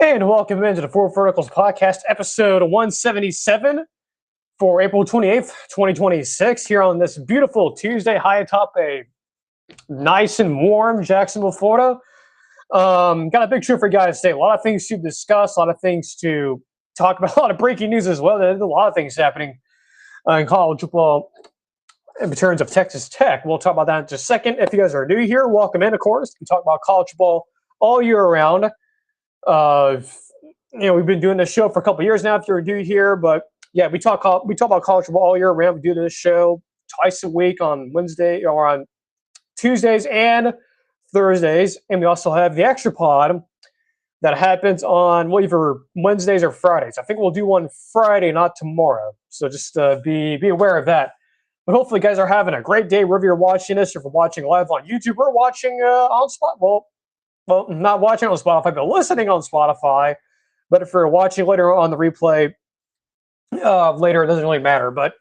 And welcome into the Four Verticals Podcast, episode 177 for April 28th, 2026, here on this beautiful Tuesday, high atop a nice and warm Jacksonville, Florida. Got a big show for you guys today. A lot of things to discuss, a lot of things to talk about, a lot of breaking news as well. There's a lot of things happening in college football in terms of Texas Tech. We'll talk about that in just a second. If you guys are new here, welcome in, of course. We talk about college football all year round. We've been doing this show for a couple of years now if you're new here, but yeah, we talk about college football all year round. We do this show twice a week on Wednesday or on Tuesdays and Thursdays, and we also have the extra pod that happens on either Wednesdays or Fridays. I think we'll do one Friday, not tomorrow, so just be aware of that. But hopefully you guys are having a great day wherever you're watching this, or if you're watching live on YouTube or watching on Spotify. Well, not watching on Spotify, but listening on Spotify. But if you're watching later on the replay, later, it doesn't really matter. But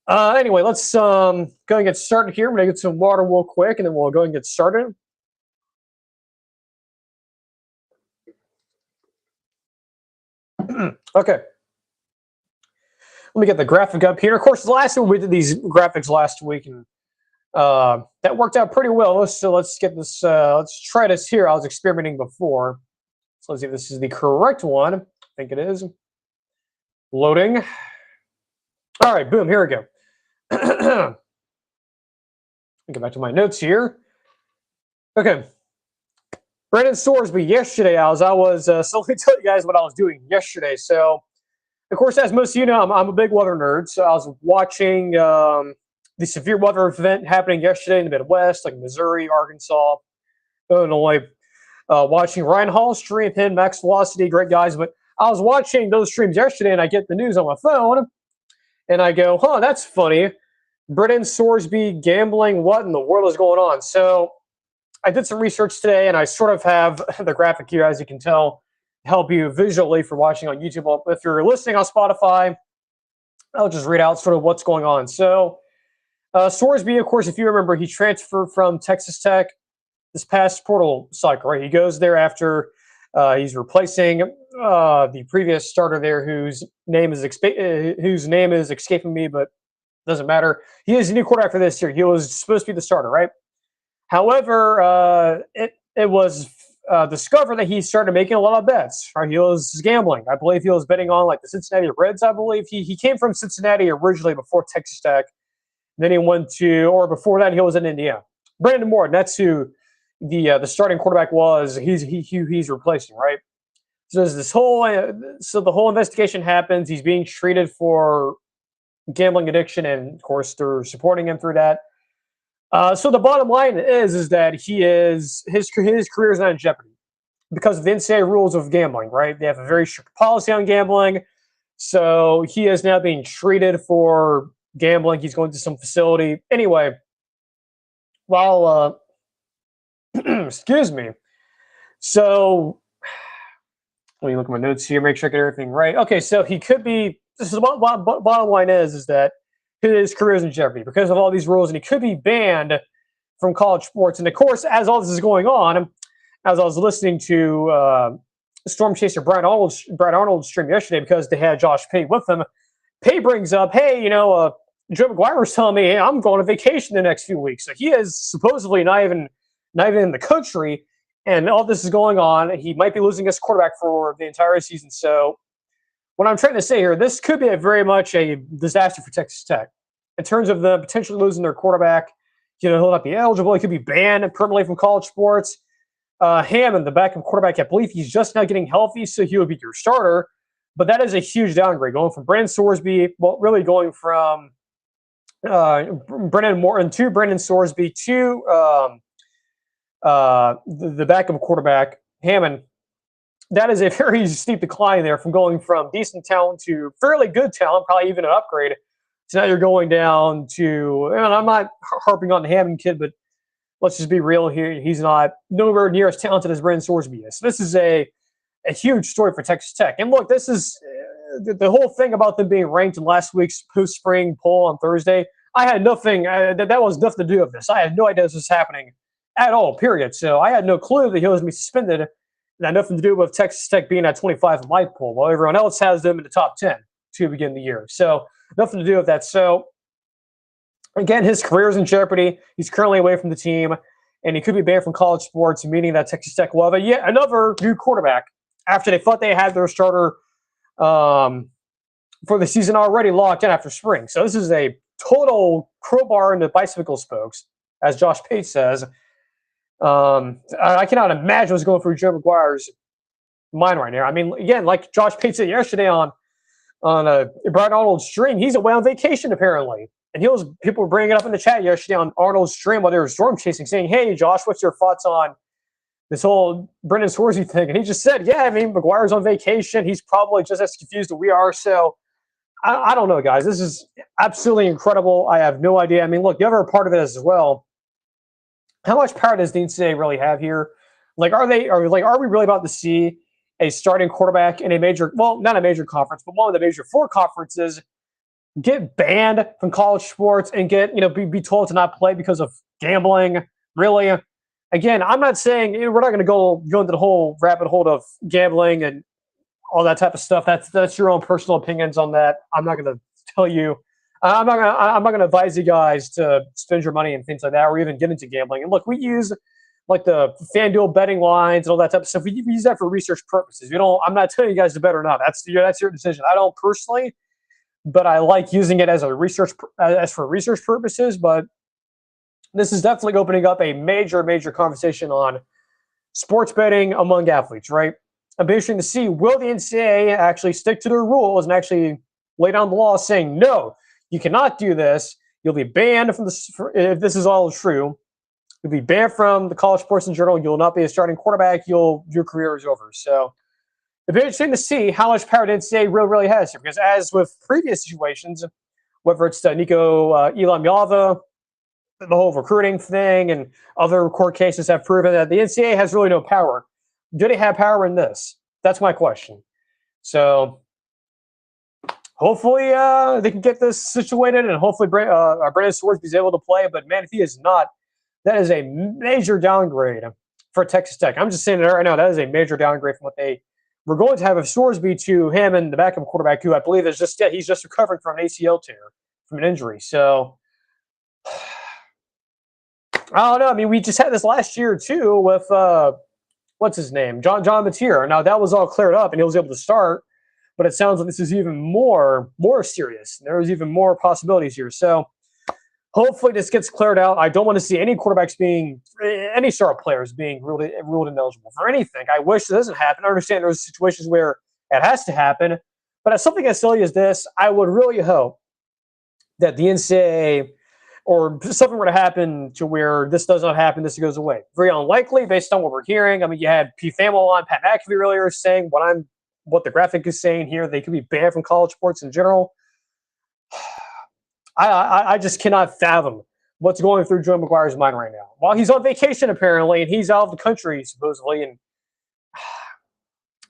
anyway, let's go and get started here. I'm going to get some water real quick, and then we'll go and get started. Okay. Let me get the graphic up here. Of course, last week we did these graphics last week, and that worked out pretty well. So let's get this. Let's try this here. I was experimenting before. So let's see if this is the correct one. I think it is. Loading. All right, boom. Here we go. Get back to my notes here. Okay. Brendan Sorsby. Yesterday, I was. So let me tell you guys what I was doing yesterday. So, of course, as most of you know, I'm a big weather nerd. So I was watching the severe weather event happening yesterday in the Midwest, like Missouri, Arkansas, Illinois. Watching Ryan Hall stream, him, Max Velocity, great guys. But I was watching those streams yesterday, and I get the news on my phone, and I go, that's funny. Brendan Sorsby gambling, what in the world is going on? So I did some research today, and I sort of have the graphic here, as you can tell, help you visually for watching on YouTube. If you're listening on Spotify, I'll just read out sort of what's going on. So Sorsby, of course, if you remember, he transferred from Texas Tech this past portal cycle, right? He goes there after he's replacing the previous starter there, whose name is escaping me, but doesn't matter. He is a new quarterback for this year. He was supposed to be the starter, right? However, it was discovered that he started making a lot of bets, right? He was gambling. I believe he was betting on like the Cincinnati Reds. I believe he came from Cincinnati originally before Texas Tech. Then he went or before that he was in Indiana. Brandon Moore, that's who the starting quarterback was. He's replacing, right? So there's this the whole investigation happens. He's being treated for gambling addiction, and of course they're supporting him through that. So the bottom line is that his career is not in jeopardy because of the NCAA rules of gambling, right? They have a very strict policy on gambling. So he is now being treated for gambling. He's going to some facility. Anyway, while excuse me. So let me look at my notes here, make sure I get everything right. Okay, so he could be. This is the bottom line is that his career is in jeopardy because of all these rules, and he could be banned from college sports. And of course, as all this is going on, as I was listening to Storm Chaser Brad Arnold's stream yesterday, because they had Josh Pay with them. Pay brings up, hey, Joe McGuire was telling me, hey, I'm going on vacation the next few weeks. So he is supposedly not even in the country, and all this is going on. He might be losing his quarterback for the entire season. So what I'm trying to say here, this could be very much a disaster for Texas Tech in terms of them potentially losing their quarterback. He'll not be eligible. He could be banned permanently from college sports. Hammond, the backup quarterback, I believe he's just now getting healthy, so he would be your starter. But that is a huge downgrade, going from Brendan Sorsby, really going from Brendan Moore to Brendan Sorsby to the backup quarterback, Hammond. That is a very steep decline there, from going from decent talent to fairly good talent, probably even an upgrade. So now you're going down to, and I'm not harping on the Hammond kid, but let's just be real here. He's not nowhere near as talented as Brendan Sorsby is. So this is a huge story for Texas Tech. And look, this is the whole thing about them being ranked in last week's post-spring poll on Thursday. I had nothing, that was nothing to do with this. I had no idea this was happening at all, period. So I had no clue that he was going to be suspended That had nothing to do with Texas Tech being at 25 in my poll, while everyone else has them in the top 10 to begin the year. So nothing to do with that. So again, his career is in jeopardy. He's currently away from the team, and he could be banned from college sports, meaning that Texas Tech will have yet another new quarterback after they thought they had their starter for the season already locked in after spring. So this is a total crowbar in the bicycle spokes, as Josh Pate says. I cannot imagine what's going through Joe McGuire's mind right now. I mean, again, like Josh Pate said yesterday on Brian Arnold's stream, he's away on vacation apparently. And people were bringing it up in the chat yesterday on Arnold's stream while they were storm chasing, saying, "Hey, Josh, what's your thoughts on this whole Brendan Sorsby thing?" And he just said, "Yeah, I mean, McGuire's on vacation. He's probably just as confused as we are." So I don't know, guys. This is absolutely incredible. I have no idea. I mean, look, the other part of it as well. How much power does the NCAA really have here? Like, are we really about to see a starting quarterback in a major, well, not a major conference, but one of the major four conferences get banned from college sports and get, be told to not play because of gambling? Really? Again, I'm not saying we're not going to go into the whole rabbit hole of gambling and all that type of stuff. That's your own personal opinions on that. I'm not going to tell you. I'm not going to advise you guys to spend your money and things like that, or even get into gambling. And look, we use like the FanDuel betting lines and all that type of stuff. We use that for research purposes. I'm not telling you guys to bet or not. That's your decision. I don't personally, but I like using it as for research purposes. But this is definitely opening up a major conversation on sports betting among athletes, right? It'll be interesting to see, will the NCAA actually stick to their rules and actually lay down the law saying, no, you cannot do this. You'll be banned from this if this is all true. You'll be banned from the college sports in general. You'll not be a starting quarterback. Your career is over. So it'll be interesting to see how much power the NCAA really has here. Because as with previous situations, whether it's Nico Iamaleava, the whole recruiting thing, and other court cases have proven that the NCAA has really no power. Do they have power in this? That's my question. So hopefully they can get this situated, and hopefully Brendan Sorsby is able to play. But man, if he is not, that is a major downgrade for Texas Tech. I'm just saying it right now. That is a major downgrade from what they were going to have of Sorsby to him and the backup quarterback, who I believe is he's just recovering from an ACL tear from an injury. So I don't know. I mean, we just had this last year too with what's his name, John Mateer. Now that was all cleared up and he was able to start, but it sounds like this is even more serious. There's even more possibilities here. So hopefully this gets cleared out. I don't want to see any star players being ruled ineligible for anything. I wish it doesn't happen. I understand there's situations where it has to happen, but as something as silly as this, I would really hope that the NCAA or something were to happen to where this does not happen, this goes away. Very unlikely based on what we're hearing. I mean, you had P. Famel on, Pat McAfee earlier saying what the graphic is saying here. They could be banned from college sports in general. I just cannot fathom what's going through Joe McGuire's mind right now. While he's on vacation, apparently, and he's out of the country, supposedly. And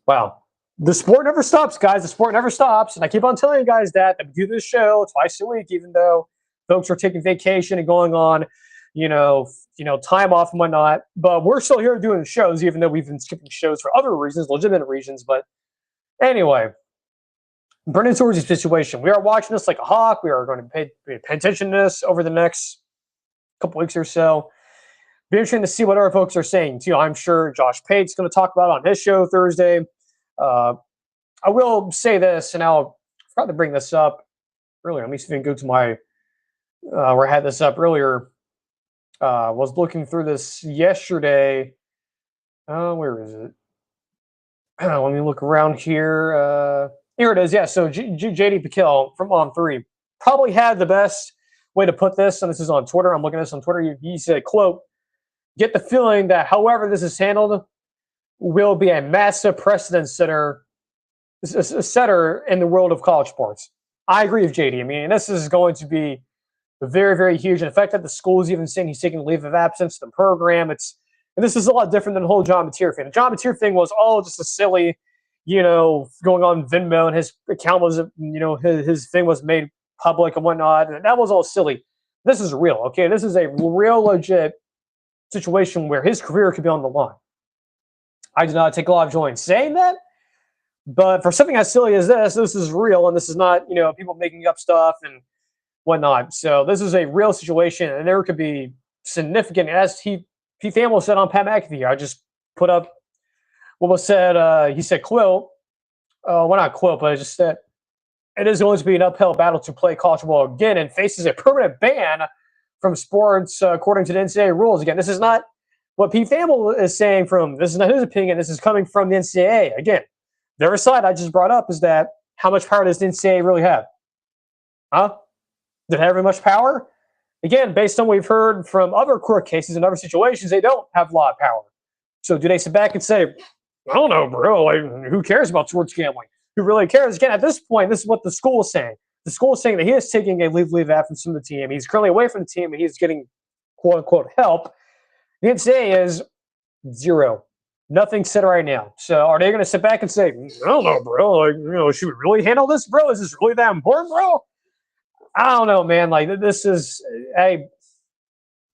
wow, the sport never stops, guys. The sport never stops. And I keep on telling you guys that we do this show twice a week, even though folks are taking vacation and going on, time off and whatnot. But we're still here doing shows, even though we've been skipping shows for other reasons, legitimate reasons. But anyway, Brendan Sorsby's situation. We are watching this like a hawk. We are going to pay attention to this over the next couple weeks or so. Be interesting to see what other folks are saying too. I'm sure Josh Pate's going to talk about it on his show Thursday. I will say this, and I forgot to bring this up earlier. Let me see if I can go to my where I had this up earlier. Was looking through this yesterday. Where is it? Let me look around here. Here it is. Yeah, so JD Piquel from On3 probably had the best way to put this, and this is on Twitter. I'm looking at this on Twitter. He said, quote, "Get the feeling that however this is handled will be a massive precedent setter in the world of college sports." I agree with JD. I mean, this is going to be very, very huge. And the fact that the school is even saying he's taking leave of absence from the program, and this is a lot different than the whole John Mateer thing. The John Mateer thing was all just a silly, going on Venmo, and his account was, his thing was made public and whatnot. And that was all silly. This is real, okay? This is a real legit situation where his career could be on the line. I do not take a lot of joy in saying that. But for something as silly as this is real, and this is not, people making up stuff and whatnot. So this is a real situation, and there could be significant, as Pete Thamel said on Pat McAfee. I just put up what was said. He said, quote, well, not quote, but I just said, it is going to be an uphill battle to play college football again and faces a permanent ban from sports according to the NCAA rules. Again, this is not what Pete Thamel is saying this is not his opinion. This is coming from the NCAA. Again, the other side I just brought up is that how much power does the NCAA really have? Huh? Did it have very much power? Again, based on what we've heard from other court cases and other situations, they don't have a lot of power. So do they sit back and say, I don't know, bro, like, who cares about sports gambling? Who really cares? Again, at this point, this is what the school is saying. The school is saying that he is taking a leave absence from the team. He's currently away from the team, and he's getting, quote-unquote, help. The NCAA is zero. Nothing said right now. So are they going to sit back and say, I don't know, bro, like, should we really handle this, bro? Is this really that important, bro? I don't know, man. Like, this is, hey,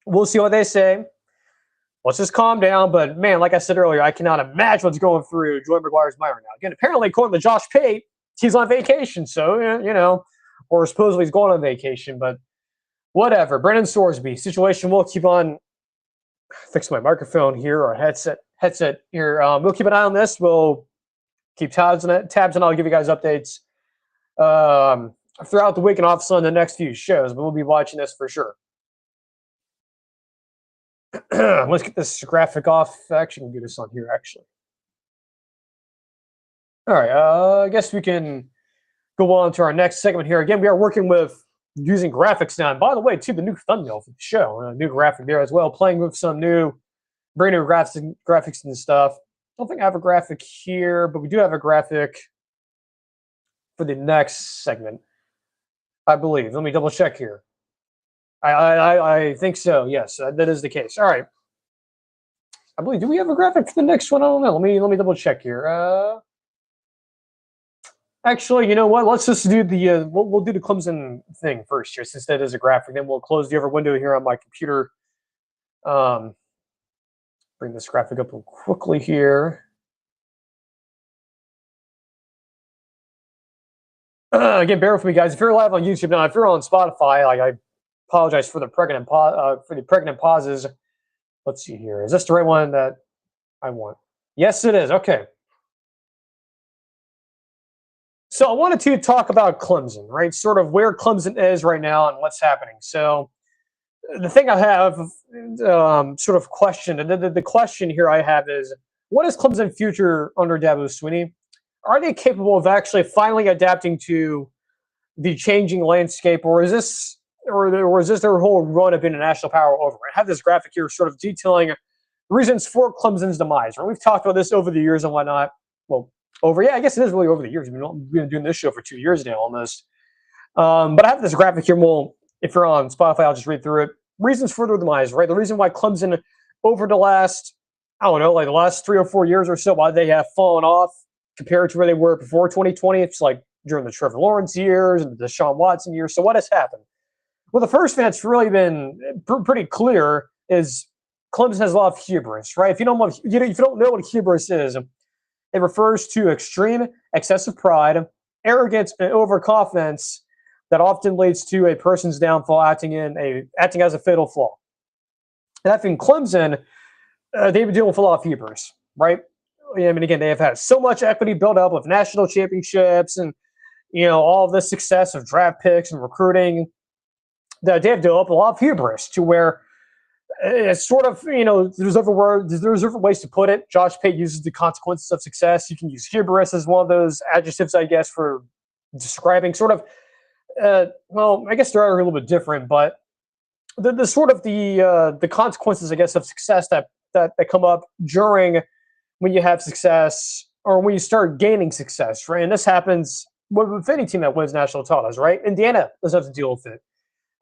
we'll see what they say. Let's just calm down. But, man, like I said earlier, I cannot imagine what's going through Joey McGuire's mind right now. Again, apparently, according to Josh Pate, he's on vacation. So, or supposedly he's going on vacation. But whatever. Brendan Sorsby, situation we'll keep on. Fix my microphone here or headset here. We'll keep an eye on this. We'll keep tabs on it. And I'll give you guys updates throughout the week and obviously on the next few shows. But we'll be watching this for sure. Let's get this graphic off. Actually, we can do this on here, actually. All right. I guess we can go on to our next segment here. Again, we are working with using graphics now. And by the way, too, the new thumbnail for the show, a new graphic there as well, playing with some brand new graphics and stuff. I don't think I have a graphic here, but we do have a graphic for the next segment, I believe. Let me double check here. I think so. Yes, that is the case. All right. I believe. Do we have a graphic for the next one? I don't know. Let me double check here. Actually, you know what? Let's just do the we'll do the Clemson thing first here, since that is a graphic. Then we'll close the other window here on my computer. Bring this graphic up real quickly here. Again, bear with me, guys. If you're live on YouTube now, if you're on Spotify, I apologize for the pregnant pauses. Let's see here. Is this the right one that I want? Yes, it is. Okay. So I wanted to talk about Clemson, right? Sort of where Clemson is right now and what's happening. So the thing I have sort of questioned, and the question here I have is, what is Clemson's future under Dabo Swinney? Are they capable of actually finally adapting to the changing landscape, or is this their whole run of being a national power over? I have this graphic here sort of detailing reasons for Clemson's demise. Right? We've talked about this over the years and whatnot. Well, I guess it is really over the years. We've been doing this show for 2 years now almost. But I have this graphic here. Well, if you're on Spotify, I'll just read through it. Reasons for their demise, right? The reason why Clemson over the last, like the last 3 or 4 years or so, why they have fallen off compared to where they were before 2020. It's like during the Trevor Lawrence years and the Deshaun Watson years. So what has happened? Well, the first thing that's really been pretty clear is Clemson has a lot of hubris, right? If you don't know what hubris is, it refers to extreme, excessive pride, arrogance, and overconfidence that often leads to a person's downfall, acting as a fatal flaw. And I think Clemson, they've been dealing with a lot of hubris, right? I mean, again, they have had so much equity built up with national championships and all the success of draft picks and recruiting that they have developed a lot of hubris to where it's sort of, there's different ways to put it. Josh Pate uses the consequences of success. You can use hubris as one of those adjectives, I guess, for describing sort of, well, I guess they're a little bit different, but the sort of the consequences, I guess, of success that come up during when you have success or when you start gaining success, right? And this happens with any team that wins national titles, right? Indiana doesn't have to deal with it.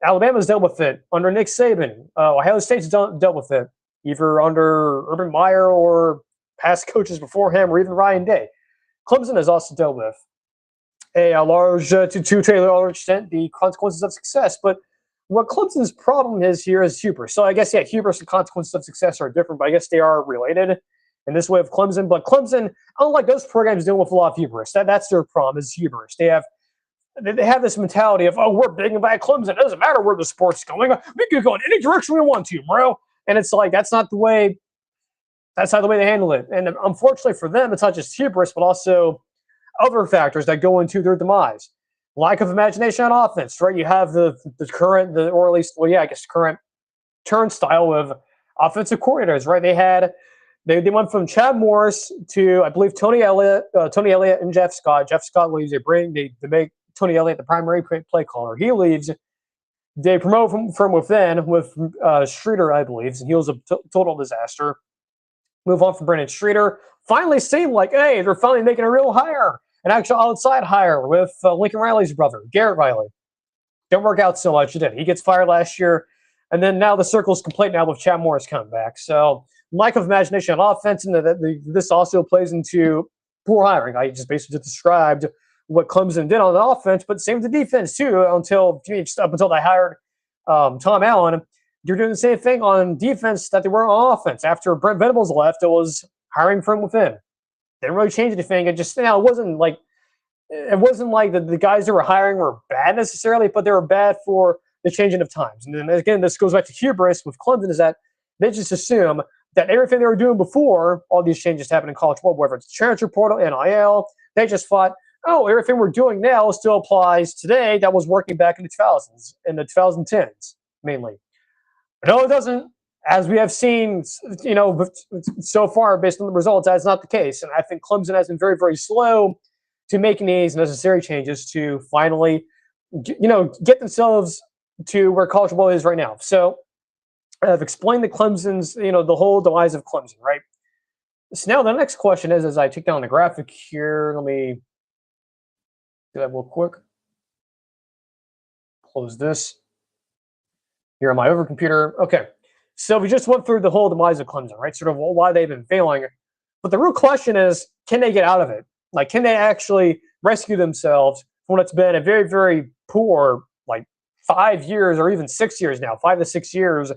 Alabama's dealt with it under Nick Saban. Ohio State's dealt with it, either under Urban Meyer or past coaches before him, or even Ryan Day. Clemson has also dealt with to a large extent the consequences of success. But what Clemson's problem is here is hubris. So I guess, hubris and consequences of success are different, but I guess they are related. in this way of Clemson. But Clemson, unlike those programs, dealing with a lot of hubris. That's their problem, is hubris. They have this mentality of, oh, we're big and bad Clemson. It doesn't matter where the sport's going. We can go in any direction we want to, bro. And it's like, that's not the way they handle it. And unfortunately for them, it's not just hubris, but also other factors that go into their demise. Lack of imagination on offense, right? You have the current turnstile of offensive coordinators, right? They went from Chad Morris to, I believe, Tony Elliott and Jeff Scott. Jeff Scott leaves. They make Tony Elliott the primary play caller. He leaves. They promote from within with Streeter, I believe, and he was a total disaster. Move on from Brendan Streeter. Finally seemed like, hey, they're finally making a real hire, an actual outside hire with Lincoln Riley's brother, Garrett Riley. Didn't work out so much. It did. He gets fired last year, and then now the circle's complete now with Chad Morris coming back. So lack of imagination on offense, and this also plays into poor hiring. I just basically just described what Clemson did on the offense, but same with the defense too. Up until they hired Tom Allen, you're doing the same thing on defense that they were on offense. After Brent Venables left, it was hiring from within. Didn't really change anything. It wasn't like the guys that were hiring were bad necessarily, but they were bad for the changing of times. And then again, this goes back to hubris with Clemson, is that they just assume that everything they were doing before all these changes happened in college football, whether it's transfer portal, NIL, they just thought, oh, everything we're doing now still applies today that was working back in the 2000s, in the 2010s mainly. No, it doesn't. As we have seen, so far based on the results, that's not the case. And I think Clemson has been very, very slow to making these necessary changes to finally, get themselves to where college football is right now. So I've explained the Clemson's, the whole demise of Clemson, right? So now the next question is, as I take down the graphic here, let me do that real quick. Close this. Here on my over computer. Okay. So we just went through the whole demise of Clemson, right? Sort of why they've been failing. But the real question is, can they get out of it? Like, can they actually rescue themselves from what's been a very, very poor, 5 years or even 6 years now, 5 to 6 years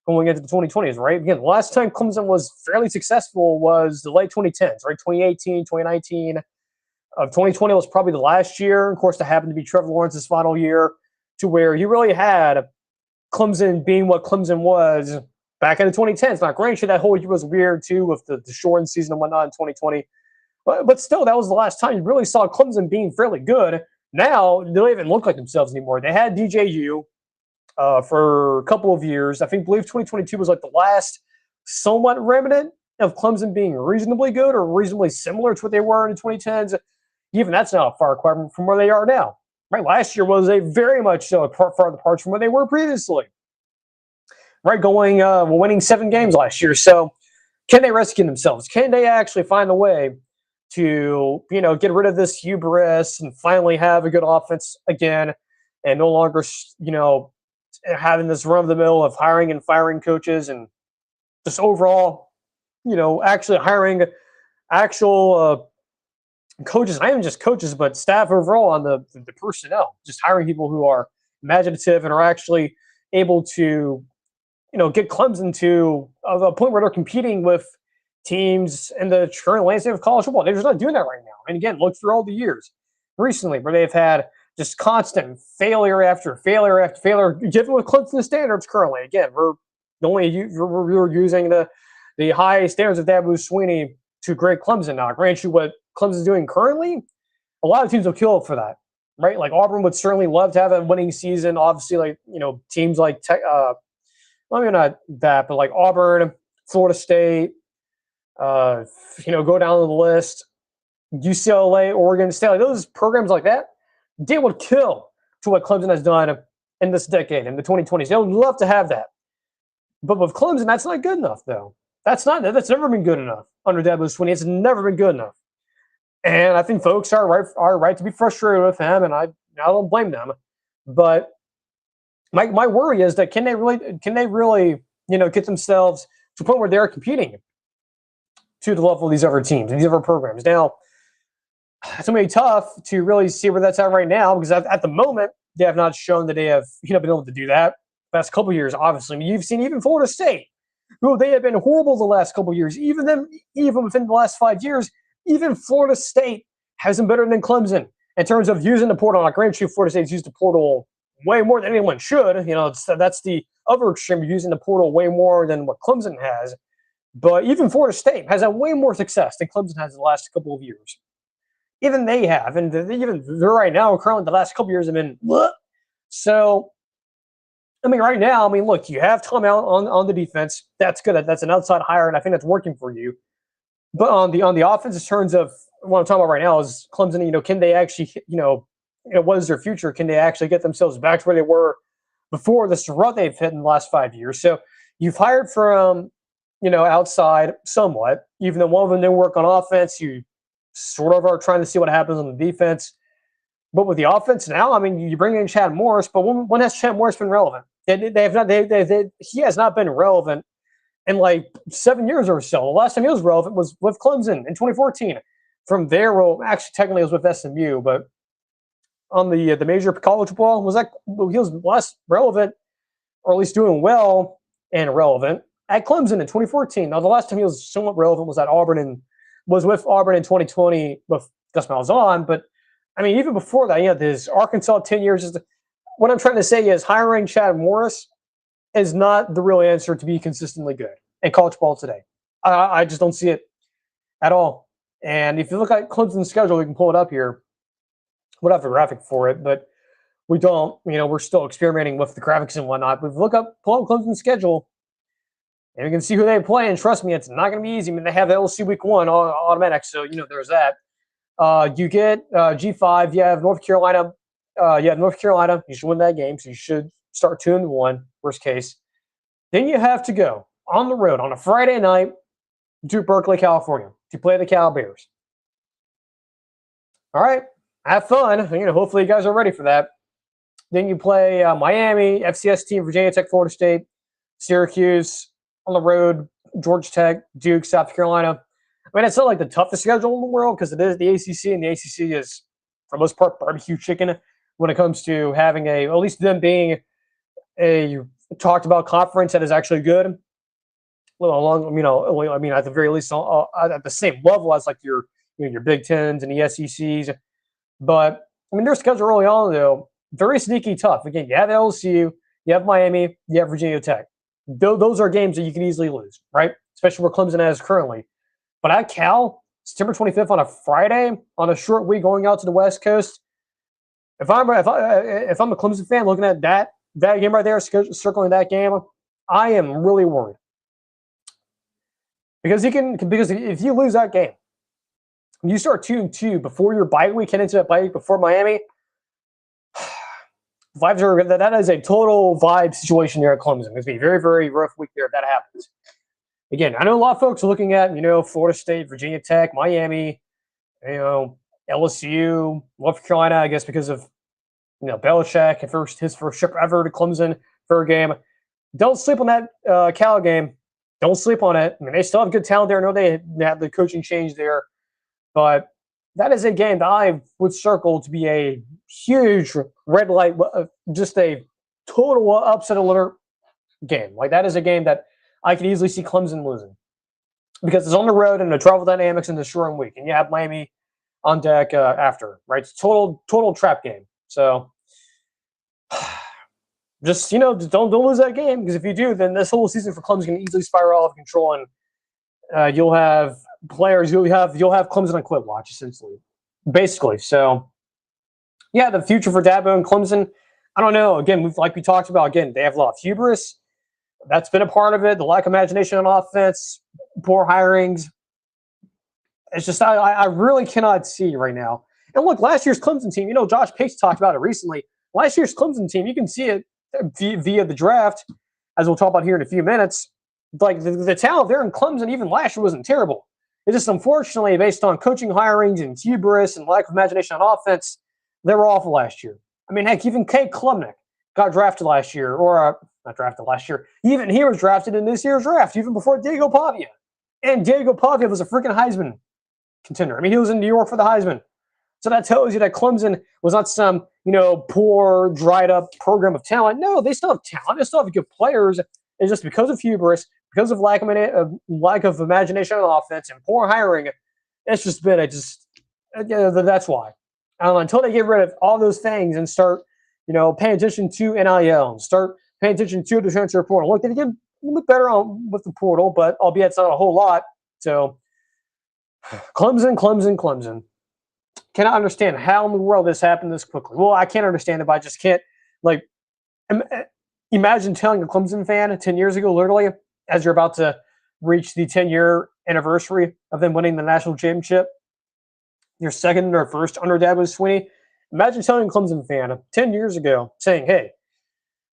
going into the 2020s, right? Again, the last time Clemson was fairly successful was the late 2010s, right? 2018, 2019. 2020 was probably the last year. Of course, that happened to be Trevor Lawrence's final year, to where you really had Clemson being what Clemson was back in the 2010s. Now, granted, that whole year was weird too with the shortened season and whatnot in 2020. But still, that was the last time you really saw Clemson being fairly good. Now, they don't even look like themselves anymore. They had DJU for a couple of years. I believe 2022 was like the last somewhat remnant of Clemson being reasonably good or reasonably similar to what they were in the 2010s. Even that's not far from where they are now. Right, last year was a very much so far apart from where they were previously. Right, winning 7 games last year. So, can they rescue themselves? Can they actually find a way to, get rid of this hubris and finally have a good offense again, and no longer, having this run of the mill of hiring and firing coaches and just overall, actually hiring actual coaches, not even just coaches, but staff overall on the personnel, just hiring people who are imaginative and are actually able to, get Clemson to a point where they're competing with teams in the current landscape of college football. They're just not doing that right now. And again, look through all the years recently where they've had just constant failure after failure after failure, given with Clemson standards currently. Again, we're using the high standards of Dabo Swinney to grade Clemson now. Grant you what Clemson's doing currently, a lot of teams will kill for that, right? Like Auburn would certainly love to have a winning season. Obviously, teams like maybe not that, but like Auburn, Florida State, go down the list, UCLA, Oregon State, those programs like that, they would kill to what Clemson has done in this decade, in the 2020s. They would love to have that. But with Clemson, that's not good enough, though. That's never been good enough under Dabo Swinney. It's never been good enough. And I think folks are right to be frustrated with him, and I don't blame them. But my worry is that can they really get themselves to a point where they're competing to the level of these other teams and these other programs? Now, it's going to be tough to really see where that's at right now, because at the moment they have not shown that they have been able to do that. The past couple of years, obviously, you've seen even Florida State who they have been horrible the last couple of years. Even within the last 5 years, even Florida State has been better than Clemson in terms of using the portal. Like, granted, Florida State's used the portal way more than anyone should. That's the other extreme, using the portal way more than what Clemson has. But even Florida State has had way more success than Clemson has in the last couple of years. Even they have, and even they're right now, currently the last couple of years have been. So, I mean, right now, look, you have Tom Allen on the defense. That's good. That's an outside hire, and I think that's working for you. But on the offense, in terms of what I'm talking about right now, is Clemson. Can they actually, what is their future? Can they actually get themselves back to where they were before this rut they've hit in the last 5 years? So you've hired from, outside somewhat, even though one of them didn't work on offense. You sort of are trying to see what happens on the defense. But with the offense now, you bring in Chad Morris, but when has Chad Morris been relevant? He has not been relevant in like 7 years or so. The last time he was relevant was with Clemson in 2014. From there, actually technically it was with SMU, but on the major college ball, he was less relevant, or at least doing well and relevant at Clemson in 2014. Now, the last time he was somewhat relevant was at Auburn and was with Auburn in 2020 with Gus Malzahn. But even before that, this Arkansas 10 years. What I'm trying to say is hiring Chad Morris is not the real answer to be consistently good in college ball today. I just don't see it at all. And if you look at Clemson's schedule, we can pull it up here. We'll have a graphic for it, but we don't. We're still experimenting with the graphics and whatnot. But if you pull up Clemson's schedule, and we can see who they play. And trust me, it's not going to be easy. They have LSU week 1 automatic, so there's that. You get G5. You have North Carolina. You should win that game, so you should start 2-1, worst case. Then you have to go on the road on a Friday night to Berkeley, California, to play the Cal Bears. All right, have fun. Hopefully you guys are ready for that. Then you play Miami, FCS team, Virginia Tech, Florida State, Syracuse on the road, Georgia Tech, Duke, South Carolina. It's not like the toughest schedule in the world because it is the ACC, and the ACC is, for the most part, barbecue chicken when it comes to having at least them being a talked about conference that is actually good. Along, at the very least, at the same level as like your Big Tens and the SECs. But their schedule early on, though, very sneaky tough. Again, you have LSU, you have Miami, you have Virginia Tech. Those are games that you can easily lose, right? Especially where Clemson is currently. But at Cal, September 25th on a Friday, on a short week going out to the West Coast, if I'm a Clemson fan looking at that game right there, circling that game, I am really worried. Because if you lose that game, you start 2-2 before your bye week, head into that bye week before Miami, that is a total vibe situation there at Clemson. It's going to be a very, very rough week there if that happens. Again, I know a lot of folks are looking at, Florida State, Virginia Tech, Miami, LSU, North Carolina, I guess because of, Belichick, his first trip ever to Clemson for a game. Don't sleep on that Cal game. Don't sleep on it. They still have good talent there. I know they have the coaching change there. But that is a game that I would circle to be a huge red light, just a total upset alert game. Like, that is a game that I could easily see Clemson losing because it's on the road and the travel dynamics in the short week, and you have Miami on deck after, right? It's total trap game. So just don't lose that game, because if you do, then this whole season for Clemson can easily spiral out of control, and you'll have players, you'll have Clemson on quit watch essentially, basically. So yeah, the future for Dabo and Clemson, I don't know. Again, like we talked about, again, they have a lot of hubris. That's been a part of it. The lack of imagination on offense, poor hirings. It's just I really cannot see right now. And look, last year's Clemson team, Josh Pace talked about it recently. Last year's Clemson team, you can see it via the draft, as we'll talk about here in a few minutes. Like, the talent there in Clemson even last year wasn't terrible. It's just, unfortunately, based on coaching hirings and hubris and lack of imagination on offense, they were awful last year. Heck, even Kate Klubnik got drafted last year, or not drafted last year. Even he was drafted in this year's draft, even before Diego Pavia. And Diego Pavia was a freaking Heisman contender. He was in New York for the Heisman. So that tells you that Clemson was not some, poor, dried-up program of talent. No, they still have talent. They still have good players. It's just because of hubris, because of lack of imagination on offense and poor hiring. It's just been that's why. Until they get rid of all those things and start, paying attention to NIL and start paying attention to the transfer portal. Look, they get a little bit better with the portal, but albeit it's not a whole lot. So Clemson. Cannot understand how in the world this happened this quickly. Well, I can't understand it, but I just can't. Like, imagine telling a Clemson fan 10 years ago, literally, as you're about to reach the 10-year anniversary of them winning the national championship, your second or first under Dabo Swinney. Imagine telling a Clemson fan 10 years ago, saying, hey,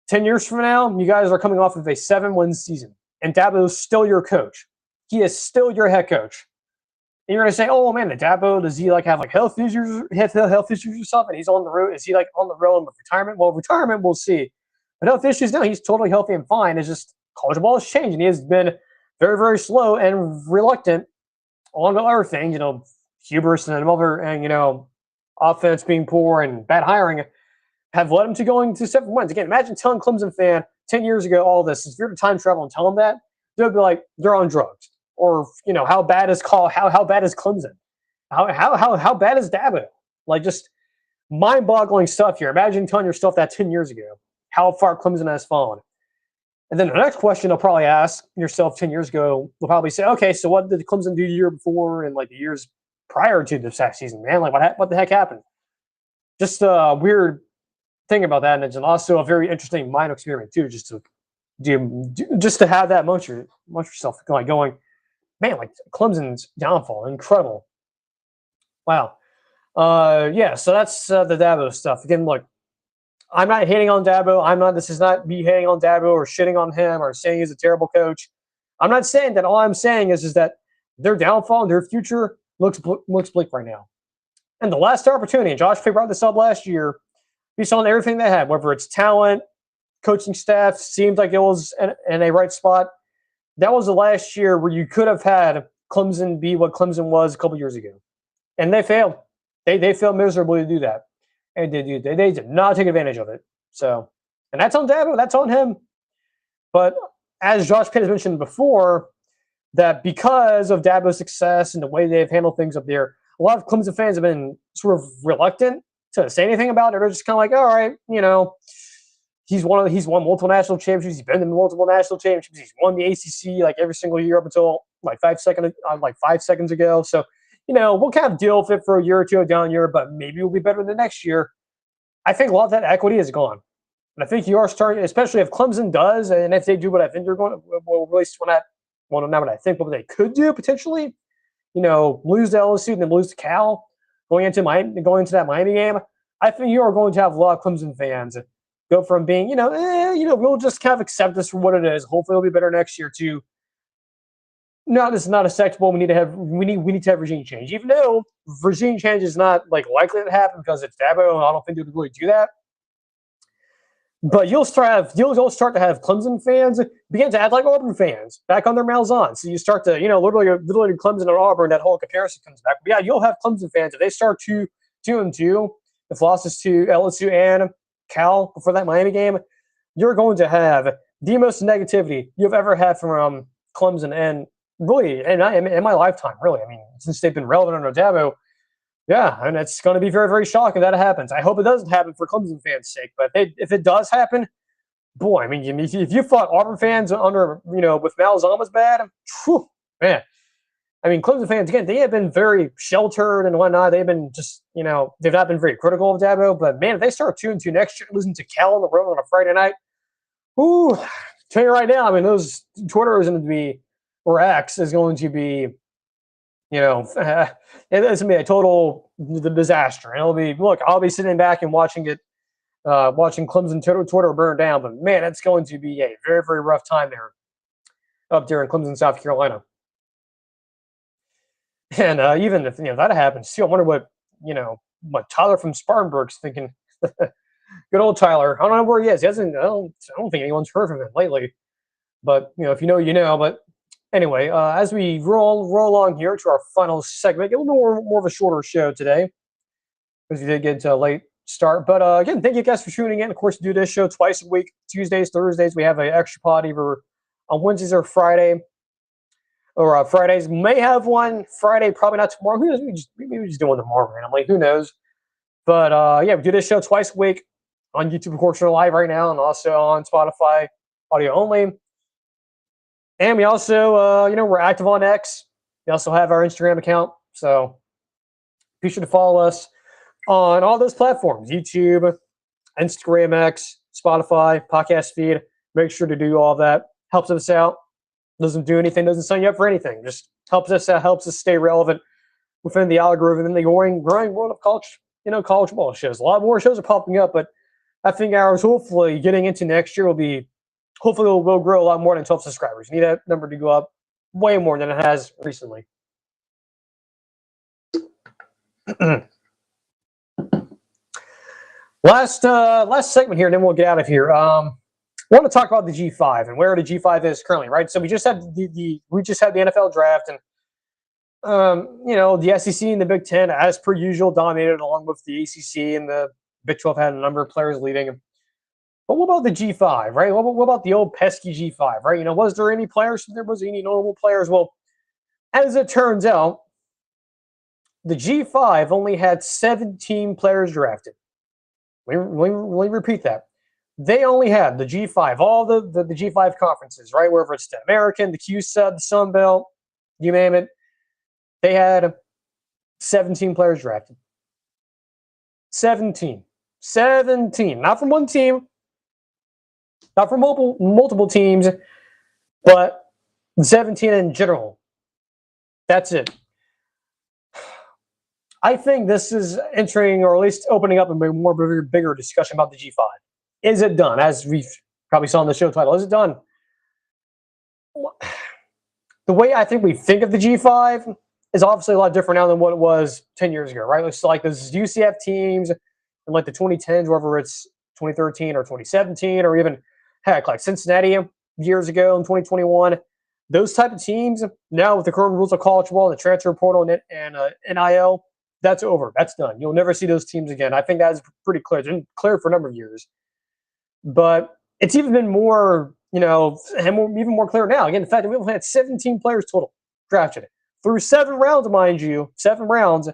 10 years from now, you guys are coming off of a 7-win season, and Dabo is still your coach. He is still your head coach. And you're going to say, oh, man, Dabo, does he have health issues or something? He's on the road. Is he on the road with retirement? Well, retirement, we'll see. But health issues, no, he's totally healthy and fine. It's just college ball has changed, and he has been very, very slow and reluctant on other things, hubris and offense being poor and bad hiring have led him to going to 7 wins. Again, imagine telling Clemson fan 10 years ago all this. If you're to time travel and tell them that, they'll be like, they're on drugs. Or, how bad is Clemson? How bad is Dabo? Just mind-boggling stuff here. Imagine telling yourself that 10 years ago, how far Clemson has fallen. And then the next question you'll probably ask yourself 10 years ago will probably say, okay, so what did Clemson do the year before and the years prior to this past season, man? What the heck happened? Just a weird thing about that, and it's also a very interesting mind experiment too, just to have that amongst yourself, going, man, Clemson's downfall, incredible. Wow. Yeah, so that's the Dabo stuff. Again, look, I'm not hating on Dabo. This is not me hating on Dabo or shitting on him or saying he's a terrible coach. I'm not saying that. All I'm saying is that their downfall and their future looks bleak right now. And the last opportunity, and Josh Fay brought this up last year, based on everything they had, whether it's talent, coaching staff, seemed like it was in a right spot. That was the last year where you could have had Clemson be what Clemson was a couple years ago. And they failed. They failed miserably to do that. And they did not take advantage of it. So, and that's on Dabo. That's on him. But as Josh Pitt has mentioned before, that because of Dabo's success and the way they've handled things up there, a lot of Clemson fans have been sort of reluctant to say anything about it. They're just kind of like, all right, he's won multiple national championships. He's been in multiple national championships. He's won the ACC every single year up until 5 seconds ago. So, we'll kind of deal with it for a year or two, a down year, but maybe we'll be better the next year. I think a lot of that equity is gone. And I think you are starting, especially if Clemson does, and if they do what I think they're going to, well, at least not what I think, but what they could do potentially, lose to LSU and then lose to Cal going into that Miami game. I think you are going to have a lot of Clemson fans go from being, we'll just kind of accept this for what it is. Hopefully it'll be better next year to, no, this is not acceptable. We need to have regime change. Even though regime change is not likely to happen because it's Dabo, and I don't think they would really do that. But you'll start to have Clemson fans begin to act like Auburn fans, back on their Malzahn. So you start to, literally Clemson and Auburn, that whole comparison comes back. But yeah, you'll have Clemson fans if they start 2-2, if losses to LSU and Cal before that Miami game, you're going to have the most negativity you've ever had from Clemson, and really, in my lifetime, really. I mean, since they've been relevant under Dabo, yeah, and it's going to be very, very shocking that it happens. I hope it doesn't happen for Clemson fans' sake, but if it does happen, boy, I mean, if you thought Auburn fans under, with Malzahn was bad, whew, man. I mean, Clemson fans, again, they have been very sheltered and whatnot. They've been just, they've not been very critical of Dabo. But, man, if they start 2-2 next year, losing to Cal on the road on a Friday night, ooh, tell you right now, I mean, those Twitter is going to be, or X is going to be, it's going to be a total disaster. And it'll be, look, I'll be sitting back and watching it, watching Clemson Twitter burn down. But, man, it's going to be a very, very rough time there up there in Clemson, South Carolina. And even if that happens, I wonder what Tyler from Spartanburg's thinking. Good old Tyler. I don't know where he is. He hasn't. I don't think anyone's heard from him lately. But if you know, you know. But anyway, as we roll along here to our final segment, a little more of a shorter show today because we did get to a late start. But again, thank you guys for tuning in. Of course, we do this show twice a week, Tuesdays, Thursdays. We have an extra pod either on Wednesdays or Friday. Or Fridays. May have one Friday, probably not tomorrow. Who knows? Maybe we just do one tomorrow randomly. Who knows? But yeah, we do this show twice a week on YouTube. Of course, we're live right now, and also on Spotify, audio only. And we also, we're active on X. We also have our Instagram account. So be sure to follow us on all those platforms: YouTube, Instagram, X, Spotify, podcast feed. Make sure to do all that. Helps us out. Doesn't do anything. Doesn't sign you up for anything. Just helps us out. Helps us stay relevant within the algorithm in the growing world of college. College ball shows. A lot more shows are popping up, but I think ours, hopefully, getting into next year hopefully we'll grow a lot more than 12 subscribers. We need that number to go up way more than it has recently. Last segment here, and then we'll get out of here. I want to talk about the G5 and where the G5 is currently, right? So we just had the NFL draft, and the SEC and the Big Ten, as per usual, dominated, along with the ACC, and the Big 12 had a number of players leaving. But what about the G5, right? What about the old pesky G5, right? Was there any players? There was any notable players? Well, as it turns out, the G5 only had 17 players drafted. Let me repeat that. They only had the G5, all the G5 conferences, right? Wherever it's the American, the QSUB, the Sun Belt, you name it. They had 17 players drafted. 17. Not from one team, not from multiple teams, but 17 in general. That's it. I think this is entering, or at least opening up a bigger discussion about the G5. Is it done? As we probably saw in the show title, is it done? The way I think we think of the G5 is obviously a lot different now than what it was 10 years ago, right? It's like those UCF teams in like the 2010s, whether it's 2013 or 2017, or even heck, like Cincinnati years ago in 2021. Those type of teams, now with the current rules of college ball and the transfer portal and NIL, that's over. That's done. You'll never see those teams again. I think that's pretty clear. It's been clear for a number of years. But it's even been more, even more clear now. Again, the fact that we only had 17 players total drafted. Through 7 rounds, mind you, 7 rounds,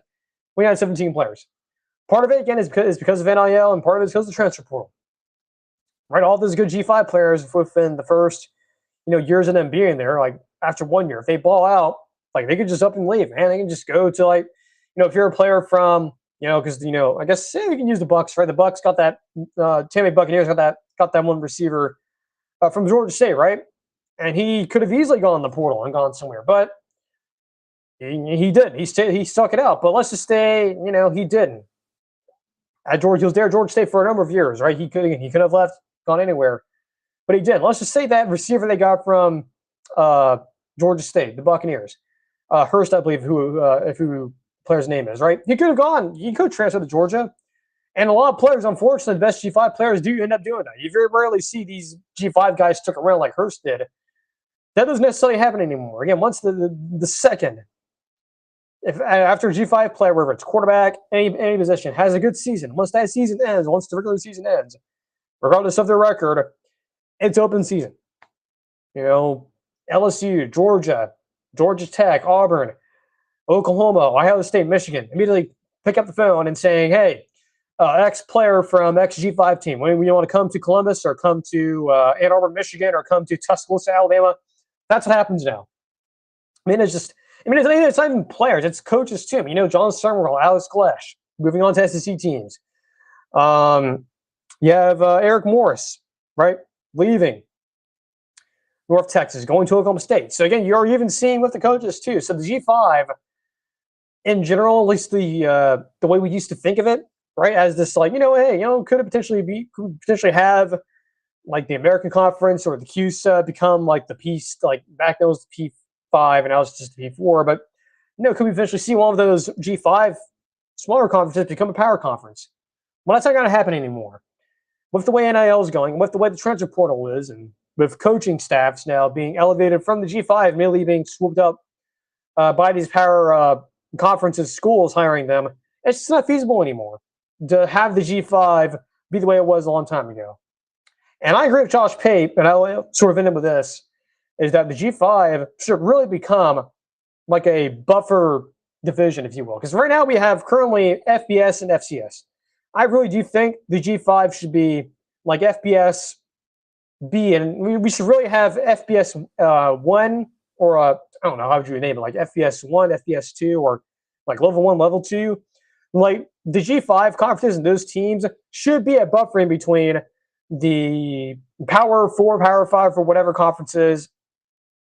we had 17 players. Part of it, again, is because of NIL, and part of it is because of the transfer portal. Right? All those good G5 players within the first, years of them being there, like after 1 year, if they ball out, like they could just up and leave, man. They can just go to like, if you're a player from, because I guess we can use the Bucks, right? The Bucks got that Tampa Bay Buccaneers got that one receiver from Georgia State, right? And he could have easily gone in the portal and gone somewhere, but he didn't. He stuck it out. But let's just say, he didn't. He was there at Georgia State for a number of years, right? He could have left, gone anywhere, but he didn't. Let's just say that receiver they got from Georgia State, the Buccaneers, Hurst, I believe, who player's name is, right? He could have gone. He could transfer to Georgia. And a lot of players, unfortunately, the best G5 players do end up doing that. You very rarely see these G5 guys stick around like Hurst did. That doesn't necessarily happen anymore. Again, once the second, if after a G5 player, whether it's quarterback, any position, has a good season, once that season ends, once the regular season ends, regardless of their record, it's open season. LSU, Georgia, Georgia Tech, Auburn, Oklahoma, Ohio State, Michigan, immediately pick up the phone and saying, hey, X player from X G5 team, when you want to come to Columbus or come to Ann Arbor, Michigan, or come to Tuscaloosa, Alabama, that's what happens now. It's not even players, it's coaches too. John Summerall, Alex Glesh, moving on to SEC teams. You have Eric Morris, right, leaving North Texas, going to Oklahoma State. So again, you're even seeing with the coaches too. So the G5, in general, at least the way we used to think of it, right, as this could it potentially have like the American Conference or the QSA become like the piece, like back then it was the P5 and now it's just the P4, but could we eventually see one of those G5 smaller conferences become a power conference? Well, that's not going to happen anymore. With the way NIL is going, with the way the transfer portal is, and with coaching staffs now being elevated from the G5, immediately being swooped up by these power conferences, schools hiring them, it's just not feasible anymore to have the G5 be the way it was a long time ago. And I agree with Josh Pape, and I'll sort of end up with this. is that the G5 should really become like a buffer division, if you will. Because right now we have currently FBS and FCS. I really do think the G5 should be like FBS B, and we should really have FBS 1 or I don't know how would you name it, like FBS 1, FBS 2, or like level 1, level 2. Like the G5 conferences and those teams should be a buffer in between the Power 4, Power 5, or whatever conferences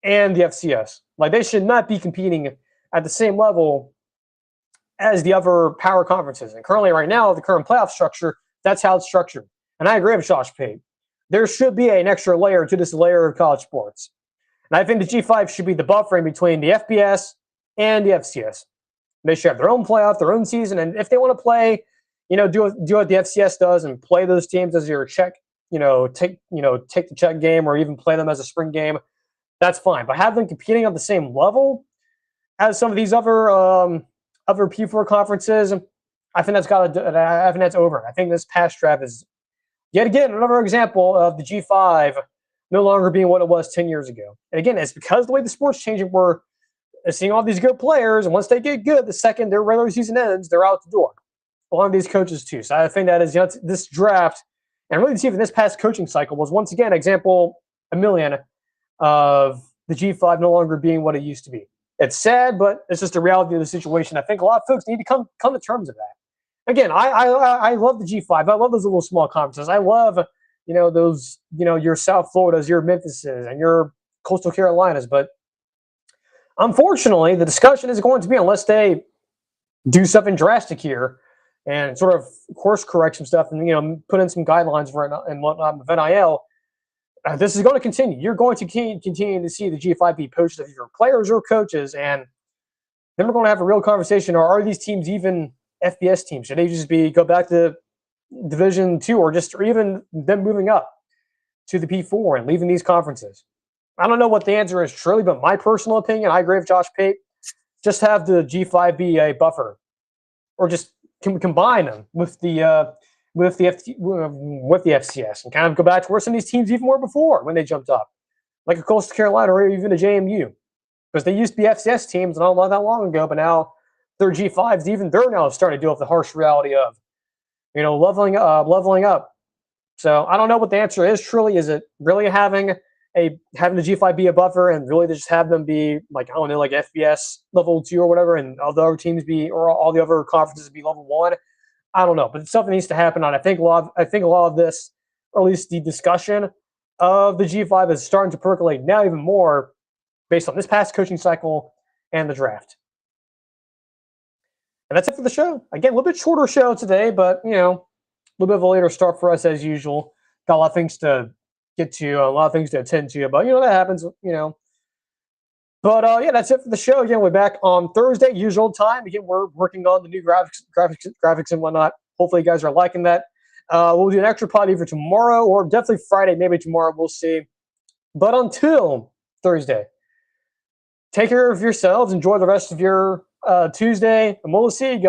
and the FCS. Like they should not be competing at the same level as the other power conferences. And currently, right now, the current playoff structure, that's how it's structured. And I agree with Josh Pate. There should be an extra layer to this layer of college sports. And I think the G5 should be the buffer in between the FBS and the FCS. They should have their own playoff, their own season. And if they want to play, do what the FCS does and play those teams as your check, take the check game or even play them as a spring game, that's fine. But have them competing on the same level as some of these other P4 conferences, I think that's over. I think this past draft is yet again another example of the G5 no longer being what it was 10 years ago. And again, it's because the way the sport's changing, we're seeing all these good players, and once they get good, the second their regular season ends, they're out the door. A lot of these coaches too. So I think that is this draft, and really even this past coaching cycle was once again example a million of the G5 no longer being what it used to be. It's sad, but it's just the reality of the situation. I think a lot of folks need to come to terms with that. Again, I love the G5. I love those little small conferences. I love, those, your South Floridas, your Memphises, and your Coastal Carolinas. But unfortunately, the discussion is going to be, unless they do something drastic here and sort of course correct some stuff and, put in some guidelines for it and whatnot with NIL, this is going to continue. You're going to continue to see the G5 be poached of either players or coaches, and then we're going to have a real conversation. Or are these teams even FBS teams? Should they just go back to Division 2, or even them moving up to the P4 and leaving these conferences? I don't know what the answer is truly, but my personal opinion, I agree with Josh Pate, just have the G5 be a buffer, or just combine them with the FCS and kind of go back to where some of these teams even were before when they jumped up, like a Coastal Carolina or even a JMU, because they used to be FCS teams not that long ago, but now they're G5s. Even they're now starting to deal with the harsh reality of, leveling up. So I don't know what the answer is truly. Is it really having the G5 be a buffer and really just have them be like FBS level 2 or whatever, and all the other teams or all the other conferences be level 1? I don't know, but something needs to happen. And I think a lot of this, or at least the discussion of the G5, is starting to percolate now even more based on this past coaching cycle and the draft. And that's it for the show. Again, a little bit shorter show today, but a little bit of a later start for us as usual. Got a lot of things to get to, a lot of things to attend to, but that happens. But that's it for the show. Again, we're back on Thursday, usual time. Again, we're working on the new graphics and whatnot. Hopefully, you guys are liking that. We'll do an extra pod either tomorrow or definitely Friday, maybe tomorrow. We'll see. But until Thursday, take care of yourselves. Enjoy the rest of your Tuesday, and we'll see you guys.